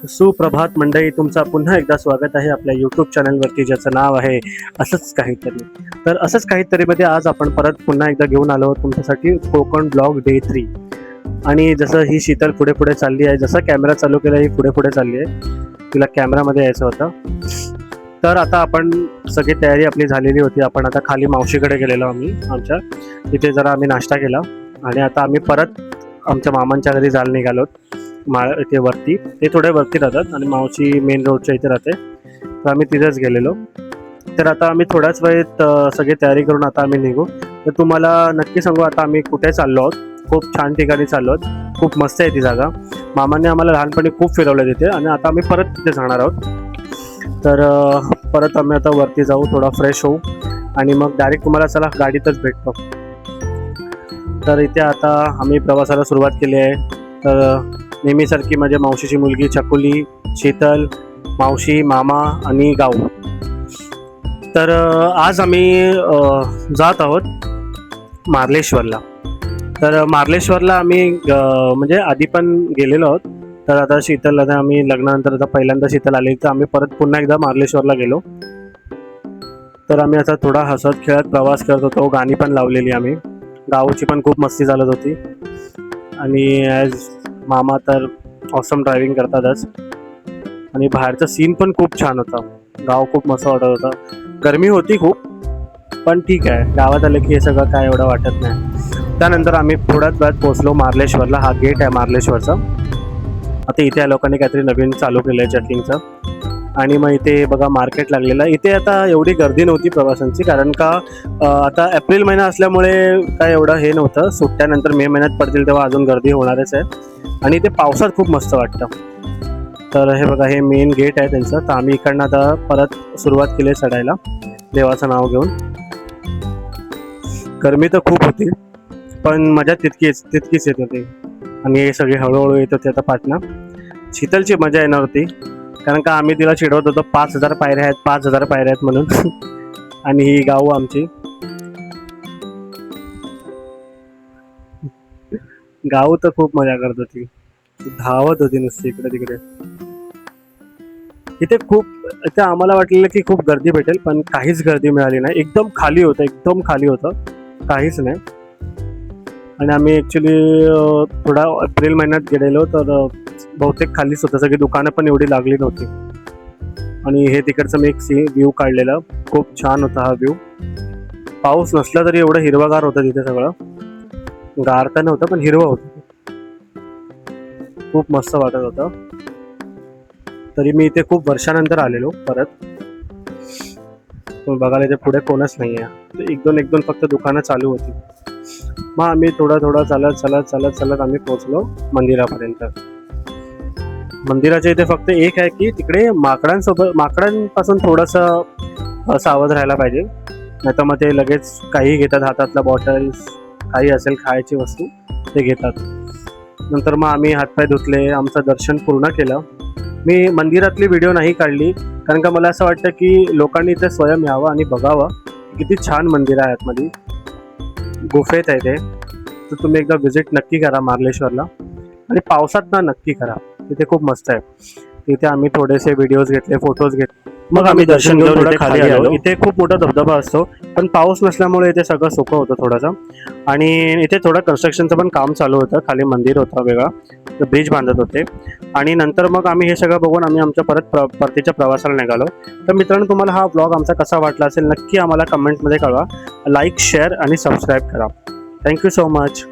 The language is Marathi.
सुप्रभात मंडळी, तुमचा पुन्हा एकदा स्वागत आहे आपल्या यूट्यूब चॅनलवरती, ज्याचं नाव आहे असंच काहीतरी. तर असंच काहीतरीमध्ये आज आपण परत पुन्हा एकदा घेऊन आलो आहोत तुमच्यासाठी कोकण ब्लॉग डे 3. आणि जसं ही शीतल पुढे पुढे चालली आहे, जसं कॅमेरा चालू केला ही पुढे पुढे चालली आहे, तिला कॅमेरामध्ये यायचं होतं. तर आता आपण सगळी तयारी आपली झालेली होती. आपण आता खाली मावशीकडे गेलेलो आम्ही, आमच्या तिथे जरा आम्ही नाश्ता केला आणि आता आम्ही परत आमच्या मामांच्या घरी जायला निघालो. इथे वरती, ते थोडे वरती राहतात आणि मावशी मेन रोडच्या इथे राहते, तर आम्ही तिथेच गेलेलो. तर आता आम्ही थोड्याच वेळेत सगळी तयारी करून आता आम्ही निघू. तर तुम्हाला नक्की सांगू आता आम्ही कुठे चाललो आहोत. खूप छान ठिकाणी चाललो आहोत, खूप मस्त आहे ती जागा. मामांनी आम्हाला लहानपणी खूप फिरवलं तिथे आणि आता आम्ही परत तिथे जाणार आहोत. तर परत आम्ही आता वरती जाऊ, थोडा फ्रेश होऊ आणि मग डायरेक्ट तुम्हाला चला गाडीतच भेटतो. तर इथे आता आम्ही प्रवासाला सुरुवात केली आहे. तर नेहमीसारखी माझ्या मावशीची मुलगी चकुली, शीतल, मावशी, मामा आणि गाऊ. तर आज आम्ही जात आहोत मार्लेश्वरला. तर मार्लेश्वरला आम्ही म्हणजे आधी पण गेलेलो आहोत. तर आता शीतल, आता आम्ही लग्नानंतर आता पहिल्यांदा शीतल आली, तर आम्ही परत पुन्हा एकदा मार्लेश्वरला गेलो. तर आम्ही आता थोडा हसत खेळत प्रवास करत होतो, गाणी पण लावलेली आम्ही. गाऊची पण खूप मस्ती चालत होती आणि ॲज मामा तर ऑसम ड्रायव्हिंग करतातच. आणि बाहेरचा सीन पण खूप छान होता, गाव खूप मस्त वाटत होता. गरमी होती खूप, पण ठीक आहे, गावात आलं की हे सगळं काय एवढं वाटत नाही. त्यानंतर आम्ही थोड्याच वेळात पोहोचलो मार्लेश्वरला. हा गेट आहे मार्लेश्वरचा. आता इथे या लोकांनी काहीतरी नवीन चालू केलं आहे चेकिंगचं. आणि मग इथे बघा मार्केट लागलेलं आहे. इथे आता एवढी गर्दी नव्हती प्रवाशांची, कारण का आता एप्रिल महिना असल्यामुळे काय एवढं हे नव्हतं. सुट्ट्यानंतर मे महिन्यात पडतील तेव्हा अजून गर्दी होणारच आहे. आणि इथे पावसात खूप मस्त वाटतं. तर हे बघा, हे मेन गेट आहे त्यांचं. तर आम्ही इकडनं आता परत सुरुवात केली आहे चढायला, देवाचं नाव घेऊन. गरमी तर खूप होती, पण मजा तितकीच येत होती. आणि हे सगळे हळूहळू येत होते आता पाटणा. शीतलची मजा येणार होती, कारण का आम्ही तिला चिडवत होतो 5,000 पायऱ्या आहेत, 5,000 पायऱ्या आहेत म्हणून. आणि ही गाऊ आमची गाऊ तर खूप मजा करत होती, धावत होती नुसती इकडे तिकडे. इथे आम्हाला वाटलेलं की खूप गर्दी भेटेल, पण काहीच गर्दी मिळाली नाही. एकदम खाली होतं, काहीच नाही. आणि आम्ही ॲक्च्युली थोडा एप्रिल महिन्यात गेलेलो, तर बहुतेक खालीच होतं. सगळी दुकानं पण एवढी लागली नव्हती. आणि हे तिकडचं मी एक व्ह्यू काढलेला, खूप छान होता हा व्ह्यू. पाऊस नसला तरी एवढं हिरवागार होतं तिथे सगळं. गार तर नव्हतं, पण हिरवं होतं, खूप मस्त वाटत होतं. तरी मी इथे खूप वर्षानंतर आलेलो परत. बघायला इथे पुढे कोणच नाही आहे, एक दोन फक्त दुकानं चालू होती. मग आम्ही थोडा चालत आम्ही पोहोचलो मंदिरापर्यंत. मंदिराच्या इथे फक्त एक आहे की तिकडे माकडांपासून थोडंसं सावध राहायला पाहिजे, नाही तर मग ते लगेच काही घेतात, हातातला बॉटल्स काही असेल खायची वस्तू ते घेतात. नंतर मग आम्ही हातपाय धुतले, आमचं दर्शन पूर्ण केलं. मी मंदिरातली व्हिडिओ नाही काढली, कारण का मला असं वाटतं की लोकांनी इथे स्वयं यावं आणि बघावं किती छान मंदिर आहे. आतमध्ये गुफेत आहे ते. तर तुम्ही एकदा व्हिजिट नक्की करा मार्लेश्वरला, आणि पावसात ना नक्की करा, तिथे खूप मस्त आहे. तिथे आम्ही थोडेसे व्हिडिओज घेतले, फोटोज घेतले. मग आम्ही दर्शन घेऊन इथे खाली आलो. इथे खूप मोठा धबधबा असतो, पण पाऊस नसल्यामुळे इथे सगळं सुकं होतं थोडंसं. आणि इथे थोडं कन्स्ट्रक्शनचं पण काम चालू होतं. खाली मंदिर होता वेगळा, तर ब्रिज बांधत होते. आणि नंतर मग आम्ही हे सगळं बघून आम्ही आमच्या परतीच्या प्रवासाला निघालो. तर मित्रांनो, तुम्हाला हा ब्लॉग आमचा कसा वाटला असेल नक्की आम्हाला कमेंटमध्ये कळवा. लाईक, शेअर आणि सबस्क्राईब करा. Thank you so much.